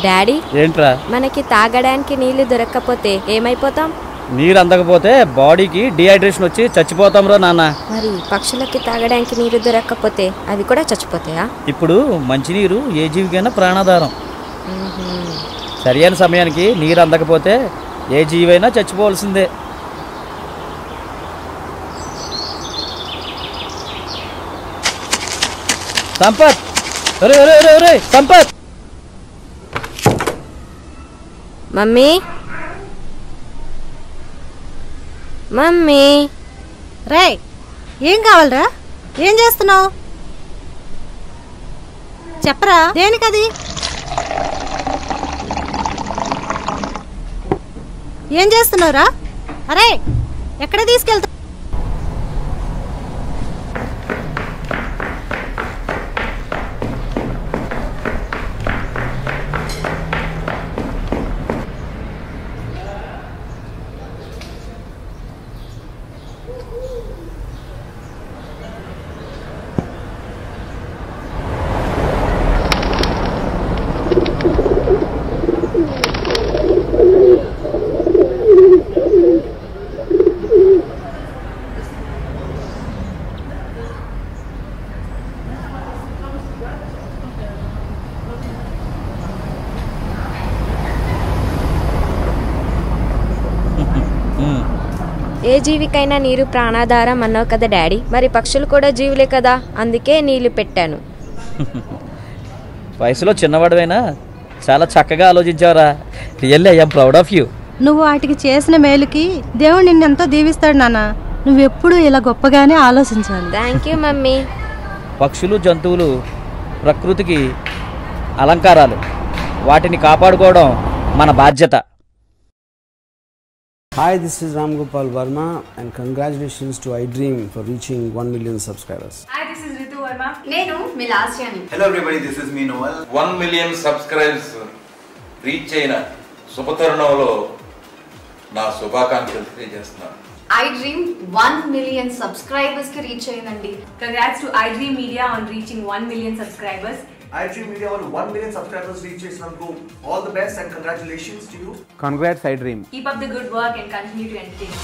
Daddy ఏంట్రా మనకి తాగడానికి నీళ్లు దొరక్కపోతే ఏమైపోతాం? నీరు అందకపోతే బాడీకి డిహైడ్రేషన్ వచ్చి చచ్చిపోతాం రా నాన్న. మరి పక్షులకి తాగడానికి నీరు దొరక్కపోతే అవి కూడా చచ్చిపోతాయా? ఇప్పుడు మంచినీరు ఏ జీవికైనా ప్రాణాధారం. సరైన సమయానికి నీరు అందకపోతే ఏ జీవైనా చచ్చిపోవాల్సిందే. సంపత్, సంపత్. మమ్మీ మమ్మీ రే, ఏం కావాలరా? ఏం చేస్తున్నావు చెప్పరా? దేనికది? ఏం చేస్తున్నావురా? అరే, ఎక్కడ తీసుకెళ్తా? ఏ జీవికైనా నీరు ప్రాణాధారం అన్నావు కదా డాడీ. మరి పక్షులు కూడా జీవులే కదా, అందుకే నీళ్లు పెట్టాను. వయసులో చిన్నవాడువైనా చాలా చక్కగా ఆలోచించావురా. Really I am proud of you. నువ్వు వాటికి చేసిన మేలుకి దేవుడు నిన్నెంతో దీవిస్తాడు నాన్న. నువ్వెప్పుడు ఇలా గొప్పగానే ఆలోచించాలి. Thank you mummy. పక్షులు, జంతువులు ప్రకృతికి అలంకారాలు. వాటిని కాపాడుకోవడం మన బాధ్యత. Hi, this is Ram Gopal Verma and congratulations to iDream for reaching 1 million subscribers. Hi, this is Ritu Verma. Nenu Milasyani. Hello everybody, this is me Noel. 1 million subscribers reach అయిన శుభతరుణంలో నా శుభాకాంక్షలు తెలియజేస్తున్నాను. iDream 1 million subscribers ki reach అయ్యిందండి. Congrats to iDream Media on reaching 1 million subscribers. iDream Media on 1 million subscribers reach చేసినందుకు all the best and congratulations to you. Congrats iDream. Keep up the good work and continue to entertain.